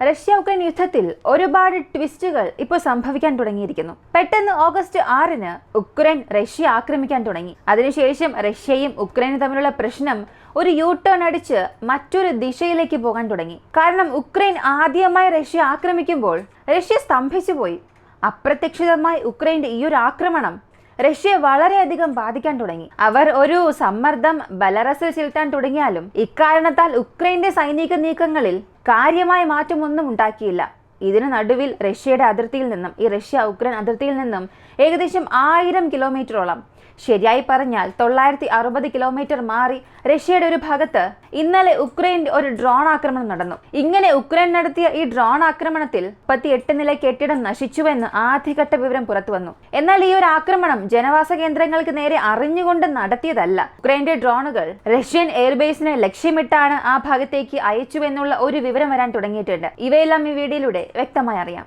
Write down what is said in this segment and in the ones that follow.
Russia Ukraine യുദ്ധത്തിൽ ഒരുപാട് ട്വിസ്റ്റുകൾ ഇപ്പോൾ സംഭവിക്കാൻ തുടങ്ങിയിരിക്കുന്നു. പെട്ടെന്ന് ഓഗസ്റ്റ് 6-ന് ഉക്രൈൻ റഷ്യ ആക്രമിക്കാൻ തുടങ്ങി. അതിനുശേഷം റഷ്യയും ഉക്രൈനും തമ്മിലുള്ള പ്രശ്നം ഒരു യു ടേൺ അടിച്ച് മറ്റൊരു ദിശയിലേക്ക് പോകാൻ തുടങ്ങി. കാരണം ഉക്രൈൻ ആദ്യമായി റഷ്യ ആക്രമിക്കുമ്പോൾ റഷ്യ സ്തംഭിച്ചുപോയി. അപ്രതീക്ഷിതമായി ഉക്രൈന്റെ ഈ ഒരു ആക്രമണം റഷ്യ വളരെയധികം ബാധിക്കാൻ തുടങ്ങി. അവർ ഒരു സമ്മർദ്ദം ബെലാറസിൽ ചെലുത്താൻ തുടങ്ങിയാലും ഇക്കാരണത്താൽ ഉക്രൈന്റെ സൈനിക നീക്കങ്ങളിൽ കാര്യമായ മാറ്റമൊന്നും ഉണ്ടാക്കിയില്ല. ഇതിനു നടുവിൽ റഷ്യയുടെ അതിർത്തിയിൽ നിന്നും ഈ റഷ്യ ഉക്രൈൻ അതിർത്തിയിൽ നിന്നും ഏകദേശം 1000 കിലോമീറ്ററോളം, ശരിയായി പറഞ്ഞാൽ 960 കിലോമീറ്റർ മാറി റഷ്യയുടെ ഒരു ഭാഗത്ത് ഇന്നലെ ഉക്രൈൻ്റെ ഒരു ഡ്രോൺ ആക്രമണം നടന്നു. ഇങ്ങനെ ഉക്രൈൻ നടത്തിയ ഈ ഡ്രോൺ ആക്രമണത്തിൽ 38 നില കെട്ടിടം നശിച്ചുവെന്ന് ആദ്യഘട്ട വിവരം പുറത്തു വന്നു. എന്നാൽ ഈ ഒരു ആക്രമണം ജനവാസ കേന്ദ്രങ്ങൾക്ക് നേരെ അറിഞ്ഞുകൊണ്ട് നടത്തിയതല്ല. ഉക്രൈന്റെ ഡ്രോണുകൾ റഷ്യൻ എയർബേസിനെ ലക്ഷ്യമിട്ടാണ് ആ ഭാഗത്തേക്ക് അയച്ചുവെന്നുള്ള ഒരു വിവരം വരാൻ തുടങ്ങിയിട്ടുണ്ട്. ഇവയെല്ലാം ഈ വീഡിയോയിലൂടെ വ്യക്തമായി അറിയാം.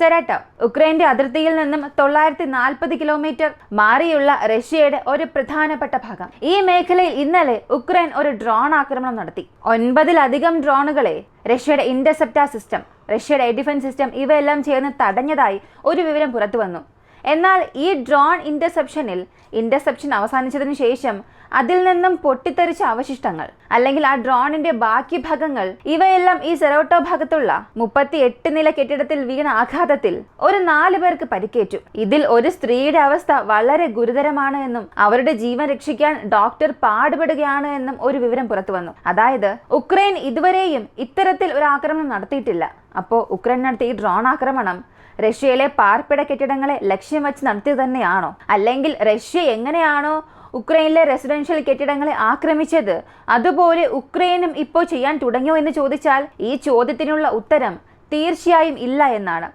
സെരാട്ടോവ് ഉക്രൈന്റെ അതിർത്തിയിൽ നിന്നും 940 കിലോമീറ്റർ മാറിയുള്ള റഷ്യയുടെ ഒരു പ്രധാനപ്പെട്ട ഭാഗം. ഈ മേഖലയിൽ ഇന്നലെ ഉക്രൈൻ ഒരു ഡ്രോൺ ആക്രമണം നടത്തി. 9-ലധികം ഡ്രോണുകളെ റഷ്യയുടെ ഇന്റർസെപ്റ്റർ സിസ്റ്റം, റഷ്യയുടെ എയർ ഡിഫൻസ് സിസ്റ്റം ഇവയെല്ലാം ചേർന്ന് തടഞ്ഞതായി ഒരു വിവരം പുറത്തു വന്നു. എന്നാൽ ഈ ഡ്രോൺ ഇന്റർസെപ്ഷൻ അവസാനിച്ചതിനു ശേഷം അതിൽ നിന്നും പൊട്ടിത്തെറിച്ച അവശിഷ്ടങ്ങൾ അല്ലെങ്കിൽ ആ ഡ്രോണിന്റെ ബാക്കി ഭാഗങ്ങൾ ഇവയെല്ലാം ഈ സെറാട്ടോവ് ഭാഗത്തുള്ള 38 നില കെട്ടിടത്തിൽ വീണ ആഘാതത്തിൽ ഒരു 4 പേർക്ക് പരിക്കേറ്റു. ഇതിൽ ഒരു സ്ത്രീയുടെ അവസ്ഥ വളരെ ഗുരുതരമാണ് എന്നും അവരുടെ ജീവൻ രക്ഷിക്കാൻ ഡോക്ടർ പാടുപെടുകയാണ് എന്നും ഒരു വിവരം പുറത്തു വന്നു. അതായത് ഉക്രൈൻ ഇതുവരെയും ഇത്തരത്തിൽ ഒരു ആക്രമണം നടത്തിയിട്ടില്ല. അപ്പോൾ ഉക്രൈൻ നടത്തിയ ഈ ഡ്രോൺ ആക്രമണം റഷ്യയിലെ പാർപ്പിട കെട്ടിടങ്ങളെ ലക്ഷ്യം വെച്ച് നടത്തിയത് തന്നെയാണോ? അല്ലെങ്കിൽ റഷ്യ എങ്ങനെയാണോ ഉക്രൈനിലെ റെസിഡൻഷ്യൽ കെട്ടിടങ്ങളെ ആക്രമിച്ചത് അതുപോലെ ഉക്രൈനും ഇപ്പോൾ ചെയ്യാൻ തുടങ്ങിയോ എന്ന് ചോദിച്ചാൽ ഈ ചോദ്യത്തിനുള്ള ഉത്തരം തീർച്ചയായും ഇല്ല എന്നാണ്.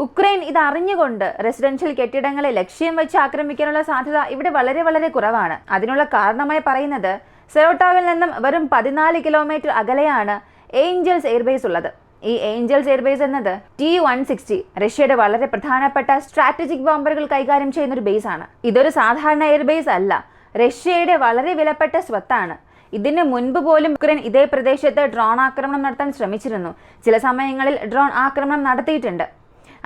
ഉക്രൈൻ ഇത് അറിഞ്ഞുകൊണ്ട് റെസിഡൻഷ്യൽ കെട്ടിടങ്ങളെ ലക്ഷ്യം വെച്ച് ആക്രമിക്കാനുള്ള സാധ്യത ഇവിടെ വളരെ വളരെ കുറവാണ്. അതിനുള്ള കാരണമായി പറയുന്നത് സെറാട്ടോവിൽ നിന്നും വെറും 14 കിലോമീറ്റർ അകലെയാണ് ഏഞ്ചൽസ് എയർബേസ് ഉള്ളത്. ഈ ഏഞ്ചൽസ് എയർബേസ് എന്നത് T-160 റഷ്യയുടെ വളരെ പ്രധാനപ്പെട്ട സ്ട്രാറ്റജിക് ബോംബറുകൾ കൈകാര്യം ചെയ്യുന്ന ഒരു ബേസ് ആണ്. ഇതൊരു സാധാരണ എയർബേസ് അല്ല, റഷ്യയുടെ വളരെ വിലപ്പെട്ട സ്വത്താണ്. ഇതിന് മുൻപ് പോലും ഉക്രൈൻ ഇതേ പ്രദേശത്ത് ഡ്രോൺ ആക്രമണം നടത്താൻ ശ്രമിച്ചിരുന്നു. ചില സമയങ്ങളിൽ ഡ്രോൺ ആക്രമണം നടത്തിയിട്ടുണ്ട്.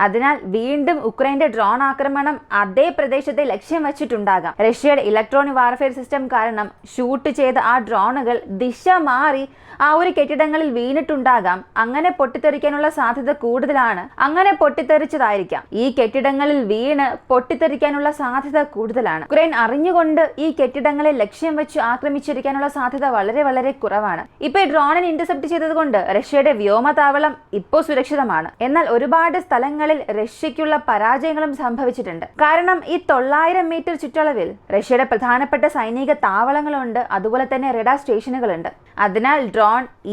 അതിനാൽ വീണ്ടും ഉക്രൈന്റെ ഡ്രോൺ ആക്രമണം അതേ പ്രദേശത്തെ ലക്ഷ്യം വെച്ചിട്ടുണ്ടാകാം. റഷ്യയുടെ ഇലക്ട്രോണിക് വാർഫെയർ സിസ്റ്റം കാരണം ഷൂട്ട് ചെയ്ത ആ ഡ്രോണുകൾ ദിശ മാറി ആ ഒരു കെട്ടിടങ്ങളിൽ വീണിട്ടുണ്ടാകാം. അങ്ങനെ പൊട്ടിത്തെറിക്കാനുള്ള സാധ്യത കൂടുതലാണ്. അങ്ങനെ പൊട്ടിത്തെറിച്ചതായിരിക്കാം. ഈ കെട്ടിടങ്ങളിൽ വീണ് പൊട്ടിത്തെറിക്കാനുള്ള സാധ്യത കൂടുതലാണ്. ഉക്രൈൻ അറിഞ്ഞുകൊണ്ട് ഈ കെട്ടിടങ്ങളെ ലക്ഷ്യം വെച്ച് ആക്രമിച്ചിരിക്കാനുള്ള സാധ്യത വളരെ വളരെ കുറവാണ്. ഇപ്പൊ ഈ ഡ്രോണിനെ ഇന്റർസെപ്റ്റ് ചെയ്തതുകൊണ്ട് റഷ്യയുടെ വ്യോമതാവളം ഇപ്പോൾ സുരക്ഷിതമാണ്. എന്നാൽ ഒരുപാട് സ്ഥലങ്ങളിൽ റഷ്യയ്ക്കുള്ള പരാജയങ്ങളും സംഭവിച്ചിട്ടുണ്ട്. കാരണം ഈ 900 മീറ്റർ ചുറ്റളവിൽ റഷ്യയുടെ പ്രധാനപ്പെട്ട സൈനിക താവളങ്ങളുണ്ട്, അതുപോലെ തന്നെ റഡാർ സ്റ്റേഷനുകളുണ്ട്. അതിനാൽ ഡ്രോൺ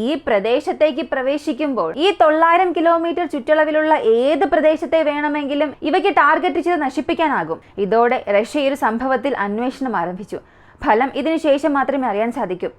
ഈ പ്രദേശത്തേക്ക് പ്രവേശിക്കുമ്പോൾ ഈ 900 കിലോമീറ്റർ ചുറ്റളവിലുള്ള ഏത് പ്രദേശത്തെ വേണമെങ്കിലും ഇവയ്ക്ക് ടാർഗറ്റ് ചെയ്ത് നശിപ്പിക്കാനാകും. ഇതോടെ റഷ്യ ഈ ഒരു സംഭവത്തിൽ അന്വേഷണം ആരംഭിച്ചു. ഫലം ഇതിനുശേഷം മാത്രമേ അറിയാൻ സാധിക്കൂ.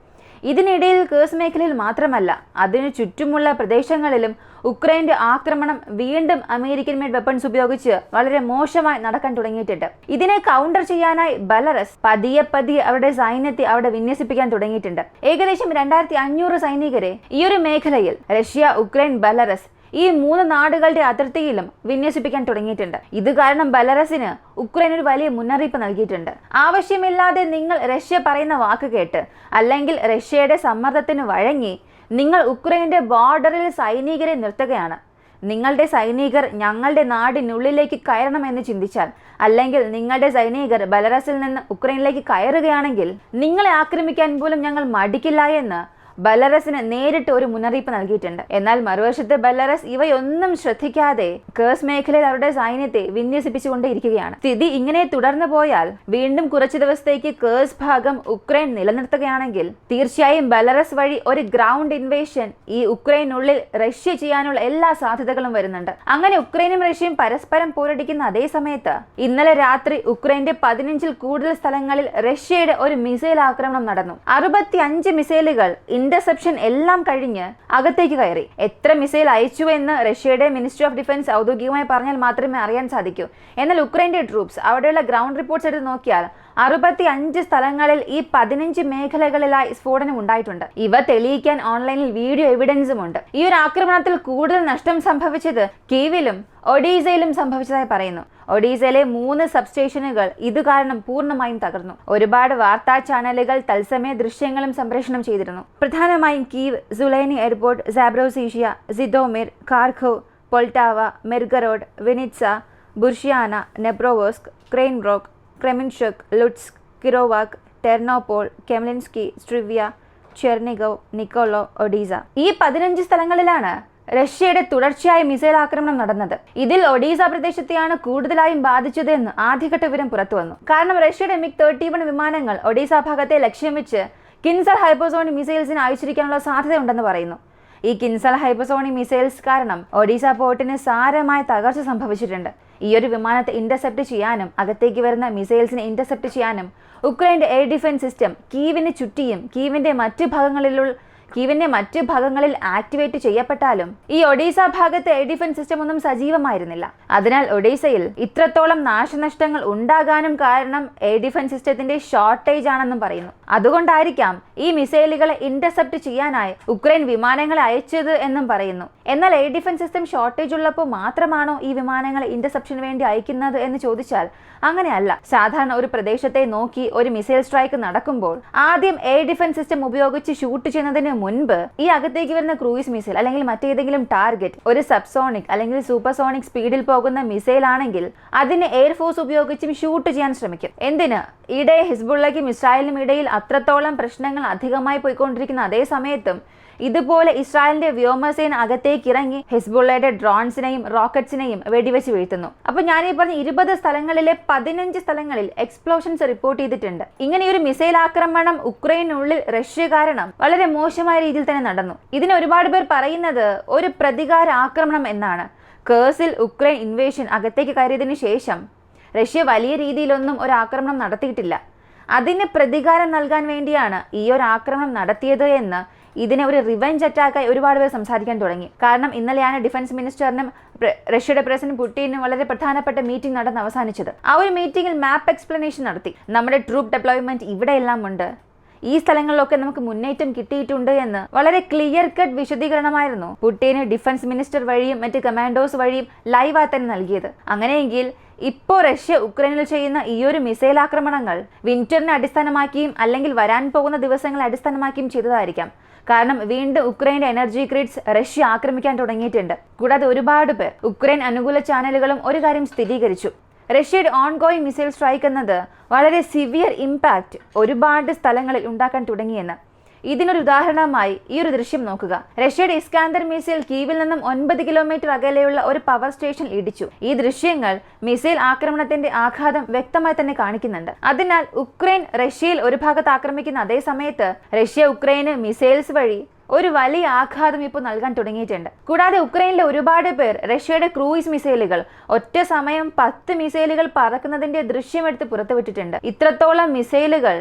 ഇതിനിടയിൽ കേഴ്സ് മേഖലയിൽ മാത്രമല്ല അതിനു ചുറ്റുമുള്ള പ്രദേശങ്ങളിലും ഉക്രൈന്റെ ആക്രമണം വീണ്ടും അമേരിക്കൻ മെയ്ഡ് വെപ്പൺസ് ഉപയോഗിച്ച് വളരെ മോശമായി നടക്കാൻ തുടങ്ങിയിട്ടുണ്ട്. ഇതിനെ കൗണ്ടർ ചെയ്യാനായി ബെലാറസ് പതിയെ അവരുടെ സൈന്യത്തെ അവിടെ വിന്യസിപ്പിക്കാൻ തുടങ്ങിയിട്ടുണ്ട്. ഏകദേശം 2500 സൈനികരെ ഈ ഒരു മേഖലയിൽ റഷ്യ, ഉക്രൈൻ, ബെലാറസ് ഈ 3 നാടുകളുടെ അതിർത്തിയിലും വിന്യസിപ്പിക്കാൻ തുടങ്ങിയിട്ടുണ്ട്. ഇത് കാരണം ബെലാറസിന് ഉക്രൈൻ ഒരു വലിയ മുന്നറിയിപ്പ് നൽകിയിട്ടുണ്ട്. ആവശ്യമില്ലാതെ നിങ്ങൾ റഷ്യ പറയുന്ന വാക്ക് കേട്ട് അല്ലെങ്കിൽ റഷ്യയുടെ സമ്മർദ്ദത്തിന് വഴങ്ങി നിങ്ങൾ ഉക്രൈന്റെ ബോർഡറിൽ സൈനികരെ നിർത്തുകയാണ്. നിങ്ങളുടെ സൈനികർ ഞങ്ങളുടെ നാടിനുള്ളിലേക്ക് കയറണമെന്ന് ചിന്തിച്ചാൽ അല്ലെങ്കിൽ നിങ്ങളുടെ സൈനികർ ബെലാറസിൽ നിന്ന് ഉക്രൈനിലേക്ക് കയറുകയാണെങ്കിൽ നിങ്ങളെ ആക്രമിക്കാൻ പോലും ഞങ്ങൾ മടിക്കില്ല എന്ന് ബെലാറസിന് നേരിട്ട് ഒരു മുന്നറിയിപ്പ് നൽകിയിട്ടുണ്ട്. എന്നാൽ മറുവശത്ത് ബെലാറസ് ഇവയൊന്നും ശ്രദ്ധിക്കാതെ കേഴ്സ് മേഖലയിൽ അവരുടെ സൈന്യത്തെ വിന്യസിപ്പിച്ചുകൊണ്ടേയിരിക്കുകയാണ്. സ്ഥിതി ഇങ്ങനെ തുടർന്നു പോയാൽ വീണ്ടും കുറച്ചു ദിവസത്തേക്ക് കേഴ്സ് ഭാഗം ഉക്രൈൻ നിലനിർത്തുകയാണെങ്കിൽ തീർച്ചയായും ബെലാറസ് വഴി ഒരു ഗ്രൗണ്ട് ഇൻവേഷൻ ഈ ഉക്രൈനുള്ളിൽ റഷ്യ ചെയ്യാനുള്ള എല്ലാ സാധ്യതകളും വരുന്നുണ്ട്. അങ്ങനെ ഉക്രൈനും റഷ്യയും പരസ്പരം പോരടിക്കുന്ന അതേ സമയത്ത് ഇന്നലെ രാത്രി ഉക്രൈന്റെ 15-ൽ കൂടുതൽ സ്ഥലങ്ങളിൽ റഷ്യയുടെ ഒരു മിസൈൽ ആക്രമണം നടന്നു. 65 മിസൈലുകൾ ഇന്റർസെപ്ഷൻ എല്ലാം കഴിഞ്ഞ് അകത്തേക്ക് കയറി. എത്ര മിസൈൽ അയച്ചു എന്ന് റഷ്യയുടെ മിനിസ്ട്രി ഓഫ് ഡിഫൻസ് ഔദ്യോഗികമായി പറഞ്ഞാൽ മാത്രമേ അറിയാൻ സാധിക്കൂ. എന്നാൽ ഉക്രൈന്റെ ട്രൂപ്സ് അവിടെയുള്ള ഗ്രൗണ്ട് റിപ്പോർട്ട്സ് എടുത്ത് നോക്കിയാൽ 65 സ്ഥലങ്ങളിൽ ഈ 15 മേഖലകളിലായി സ്ഫോടനം ഉണ്ടായിട്ടുണ്ട്. ഇവ തെളിയിക്കാൻ ഓൺലൈനിൽ വീഡിയോ എവിഡൻസും ഉണ്ട്. ഈ ഒരു ആക്രമണത്തിൽ കൂടുതൽ നഷ്ടം സംഭവിച്ചത് കീവിലും ഒഡീസയിലും സംഭവിച്ചതായി പറയുന്നു. ഒഡീസയിലെ 3 സബ്സ്റ്റേഷനുകൾ ഇത് കാരണം പൂർണ്ണമായും തകർന്നു. ഒരുപാട് വാർത്താ ചാനലുകൾ തത്സമയ ദൃശ്യങ്ങളും സംപ്രേഷണം ചെയ്തിരുന്നു. പ്രധാനമായും കീവ്, സുലൈനി എയർപോർട്ട്, സാബ്രോസീഷ്യ, സിതോമിർ, ഖാർഖോവ്, പൊൾട്ടാവ, മെർഗറോഡ്, വിനിറ്റ്സ, ബുർഷിയാന, നെബ്രോവോസ്ക്, ക്രെയിൻബ്രോക്ക്, ക്രെമിൻഷുക്, ലുട്സ്ക്, കിരോവാക്, ടെർനോപോൾ, കെംലിൻസ്കി, സ്ട്രിവിയ, ചെർണിഗവ്, നിക്കോളോ, ഒഡീസ. ഈ 15 സ്ഥലങ്ങളിലാണ് റഷ്യയുടെ തുടർച്ചയായ മിസൈൽ ആക്രമണം നടന്നത്. ഇതിൽ ഒഡീസ പ്രദേശത്തെയാണ് കൂടുതലായും ബാധിച്ചതെന്ന് ആദ്യഘട്ട വിവരം പുറത്തുവന്നു. കാരണം റഷ്യയുടെ MiG-31 വിമാനങ്ങൾ ഒഡീസ ഭാഗത്തെ ലക്ഷ്യം വെച്ച് കിൻസർ ഹൈപ്പർസോണിക് മിസൈൽസിന് അയച്ചിരിക്കാനുള്ള സാധ്യതയുണ്ടെന്ന് പറയുന്നു. ഈ കിൻസർ ഹൈപ്പർസോണിക് മിസൈൽസ് കാരണം ഒഡീസ പോർട്ടിന് സാരമായ തകർച്ച സംഭവിച്ചിട്ടുണ്ട്. ഈ ഒരു വിമാനത്തെ ഇന്റർസെപ്റ്റ് ചെയ്യാനും അകത്തേക്ക് വരുന്ന മിസൈൽസിനെ ഇന്റർസെപ്റ്റ് ചെയ്യാനും ഉക്രൈന്റെ എയർ ഡിഫൻസ് സിസ്റ്റം കീവിന് ചുറ്റിയും കീവിന്റെ മറ്റ് ഭാഗങ്ങളിൽ ആക്ടിവേറ്റ് ചെയ്യപ്പെട്ടാലും ഈ ഒഡീസ ഭാഗത്തെ എയർ ഡിഫൻസ് സിസ്റ്റം ഒന്നും സജീവമായിരുന്നില്ല. അതിനാൽ ഒഡീസയിൽ ഇത്രത്തോളം നാശനഷ്ടങ്ങൾ ഉണ്ടാകാനും കാരണം എയർ ഡിഫൻസ് സിസ്റ്റത്തിന്റെ ഷോർട്ടേജ് ആണെന്നും പറയുന്നു. അതുകൊണ്ടായിരിക്കാം ഈ മിസൈലുകളെ ഇന്റർസെപ്റ്റ് ചെയ്യാനായി ഉക്രൈൻ വിമാനങ്ങളെ അയച്ചത് എന്നും പറയുന്നു. എന്നാൽ എയർ ഡിഫൻസ് സിസ്റ്റം ഷോർട്ടേജ് ഉള്ളപ്പോൾ മാത്രമാണോ ഈ വിമാനങ്ങളെ ഇന്റർസെപ്ഷന് വേണ്ടി അയക്കുന്നത് എന്ന് ചോദിച്ചാൽ അങ്ങനെയല്ല. സാധാരണ ഒരു പ്രദേശത്തെ നോക്കി ഒരു മിസൈൽ സ്ട്രൈക്ക് നടക്കുമ്പോൾ ആദ്യം എയർ ഡിഫൻസ് സിസ്റ്റം ഉപയോഗിച്ച് ഷൂട്ട് ചെയ്യുന്നതിന് മുൻപ് ഈ അകത്തേക്ക് വരുന്ന ക്രൂയിസ് മിസൈൽ അല്ലെങ്കിൽ മറ്റേതെങ്കിലും ടാർഗറ്റ് ഒരു സബ്സോണിക് അല്ലെങ്കിൽ സൂപ്പർസോണിക് സ്പീഡിൽ പോകുന്ന മിസൈൽ ആണെങ്കിൽ അതിനെ എയർഫോഴ്സ് ഉപയോഗിച്ചും ഷൂട്ട് ചെയ്യാൻ ശ്രമിക്കും. എന്തിന്? ഈയിടെ ഹിസ്ബുള്ളയ്ക്കും ഇസ്രായേലിനും ഇടയിൽ അത്രത്തോളം പ്രശ്നങ്ങൾ അധികമായി പോയിക്കൊണ്ടിരിക്കുന്ന അതേ സമയത്തും ഇതുപോലെ ഇസ്രായേലിന്റെ വ്യോമസേന അകത്തേക്ക് ഇറങ്ങി ഹിസ്ബുള്ളയുടെ ഡ്രോൺസിനെയും റോക്കറ്റ്സിനെയും വെടിവെച്ച് വീഴ്ത്തുന്നു. അപ്പൊ ഞാനീ പറഞ്ഞ 20 സ്ഥലങ്ങളിലെ 15 സ്ഥലങ്ങളിൽ എക്സ്പ്ലോഷൻസ് റിപ്പോർട്ട് ചെയ്തിട്ടുണ്ട്. ഇങ്ങനെ ഒരു മിസൈൽ ആക്രമണം ഉക്രൈനുള്ളിൽ റഷ്യ കാരണം വളരെ മോശമായ രീതിയിൽ തന്നെ നടന്നു. ഇതിന് ഒരുപാട് പേർ പറയുന്നത് ഒരു പ്രതികാര ആക്രമണം എന്നാണ്. കേഴ്സിൽ ഉക്രൈൻ ഇൻവേഷൻ അകത്തേക്ക് കയറിയതിനു ശേഷം റഷ്യ വലിയ രീതിയിലൊന്നും ഒരു ആക്രമണം നടത്തിയിട്ടില്ല. അതിന് പ്രതികാരം നൽകാൻ വേണ്ടിയാണ് ഈ ഒരു ആക്രമണം നടത്തിയത് എന്ന് ഇതിനെ ഒരു റിവെഞ്ച് അറ്റാക്കായി ഒരുപാട് പേർ സംസാരിക്കാൻ തുടങ്ങി. കാരണം ഇന്നലെയാണ് ഡിഫൻസ് മിനിസ്റ്ററിനും റഷ്യയുടെ പ്രസിഡന്റ് പുടിനും വളരെ പ്രധാനപ്പെട്ട മീറ്റിംഗ് നടന്ന് അവസാനിച്ചത്. ആ ഒരു മീറ്റിംഗിൽ മാപ്പ് എക്സ്പ്ലനേഷൻ നടത്തി. നമ്മുടെ ട്രൂപ്പ് ഡെപ്ലോയ്മെന്റ് ഇവിടെയെല്ലാം ഉണ്ട്, ഈ സ്ഥലങ്ങളിലൊക്കെ നമുക്ക് മുന്നേറ്റം കിട്ടിയിട്ടുണ്ട് എന്ന് വളരെ ക്ലിയർ കട്ട് വിശദീകരണമായിരുന്നു പുടിന് ഡിഫൻസ് മിനിസ്റ്റർ വഴിയും മറ്റ് കമാൻഡോസ് വഴിയും ലൈവായി തന്നെ നൽകിയത്. അങ്ങനെയെങ്കിൽ ഇപ്പോൾ റഷ്യ ഉക്രൈനിൽ ചെയ്യുന്ന ഈ ഒരു മിസൈൽ ആക്രമണങ്ങൾ വിന്ററിനെ അടിസ്ഥാനമാക്കിയും അല്ലെങ്കിൽ വരാൻ പോകുന്ന ദിവസങ്ങളെ അടിസ്ഥാനമാക്കിയും ചെയ്തതായിരിക്കാം. കാരണം വീണ്ടും ഉക്രൈന്റെ എനർജി ഗ്രിഡ്സ് റഷ്യ ആക്രമിക്കാൻ തുടങ്ങിയിട്ടുണ്ട്. കൂടാതെ ഒരുപാട് പേർ ഉക്രൈൻ അനുകൂല ചാനലുകളും ഒരു കാര്യം സ്ഥിരീകരിച്ചു. റഷ്യയുടെ ഓൺഗോയിങ് മിസൈൽ സ്ട്രൈക്ക് എന്നത് വളരെ സിവിയർ ഇമ്പാക്റ്റ് ഒരുപാട് സ്ഥലങ്ങളിൽ ഉണ്ടാക്കാൻ തുടങ്ങിയെന്ന്. ഇതിനൊരു ഉദാഹരണമായി ഈ ഒരു ദൃശ്യം നോക്കുക. റഷ്യയുടെ ഇസ്കാന്ദർ മിസൈൽ കീവിൽ നിന്നും 9 കിലോമീറ്റർ അകലെയുള്ള ഒരു പവർ സ്റ്റേഷൻ ഇടിച്ചു. ഈ ദൃശ്യങ്ങൾ മിസൈൽ ആക്രമണത്തിന്റെ ആഘാതം വ്യക്തമായി തന്നെ കാണിക്കുന്നുണ്ട്. അതിനാൽ ഉക്രൈൻ റഷ്യയിൽ ഒരു ഭാഗത്ത് ആക്രമിക്കുന്ന അതേ സമയത്ത് റഷ്യ ഉക്രൈന് മിസൈൽസ് വഴി ഒരു വലിയ ആഘാതം ഇപ്പോൾ നൽകാൻ തുടങ്ങിയിട്ടുണ്ട്. കൂടാതെ ഉക്രൈനിലെ ഒരുപാട് പേർ റഷ്യയുടെ ക്രൂയിസ് മിസൈലുകൾ ഒറ്റ സമയം 10 മിസൈലുകൾ പറക്കുന്നതിന്റെ ദൃശ്യമെടുത്ത് പുറത്തുവിട്ടിട്ടുണ്ട്. ഇത്രത്തോളം മിസൈലുകൾ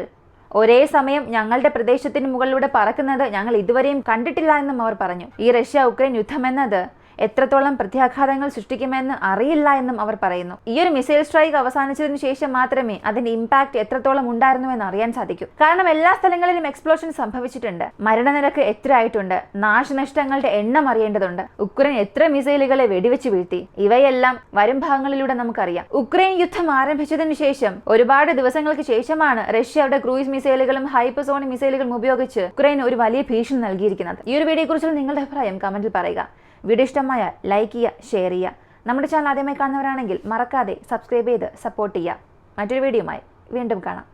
ഒരേ സമയം ഞങ്ങളുടെ പ്രദേശത്തിന് മുകളിലൂടെ പറക്കുന്നത് ഞങ്ങൾ ഇതുവരെയും കണ്ടിട്ടില്ല എന്നും അവർ പറഞ്ഞു. ഈ റഷ്യ ഉക്രൈൻ യുദ്ധം എന്നത് എത്രത്തോളം പ്രത്യാഘാതങ്ങൾ സൃഷ്ടിക്കുമെന്ന് അറിയില്ല എന്നും അവർ പറയുന്നു. ഈ ഒരു മിസൈൽ സ്ട്രൈക്ക് അവസാനിച്ചതിന് ശേഷം മാത്രമേ അതിന്റെ ഇമ്പാക്ട് എത്രത്തോളം ഉണ്ടായിരുന്നുവെന്ന് അറിയാൻ സാധിക്കൂ. കാരണം എല്ലാ സ്ഥലങ്ങളിലും എക്സ്പ്ലോഷൻ സംഭവിച്ചിട്ടുണ്ട്. മരണനിരക്ക് എത്ര ആയിട്ടുണ്ട്, നാശനഷ്ടങ്ങളുടെ എണ്ണം അറിയേണ്ടതുണ്ട്, ഉക്രൈൻ എത്ര മിസൈലുകളെ വെടിവെച്ച് വീഴ്ത്തി, ഇവയെല്ലാം വരും ഭാഗങ്ങളിലൂടെ നമുക്കറിയാം. ഉക്രൈൻ യുദ്ധം ആരംഭിച്ചതിനു ശേഷം ഒരുപാട് ദിവസങ്ങൾക്ക് ശേഷമാണ് റഷ്യ അവരുടെ ക്രൂയിസ് മിസൈലുകളും ഹൈപ്പർസോണിക് മിസൈലുകളും ഉപയോഗിച്ച് ഉക്രൈന് ഒരു വലിയ ഭീഷണി നൽകിയിരിക്കുന്നത്. ഈ ഒരു വീഡിയോയെ കുറിച്ചുള്ള നിങ്ങളുടെ അഭിപ്രായം കമന്റിൽ പറയുക. വീഡിയോ ഇഷ്ടമായാൽ ലൈക്ക് ചെയ്യുക, ഷെയർ ചെയ്യുക. നമ്മുടെ ചാനൽ ആദ്യമായി കാണുന്നവരാണെങ്കിൽ മറക്കാതെ സബ്സ്ക്രൈബ് ചെയ്ത് സപ്പോർട്ട് ചെയ്യുക. മറ്റൊരു വീഡിയോയുമായി വീണ്ടും കാണാം.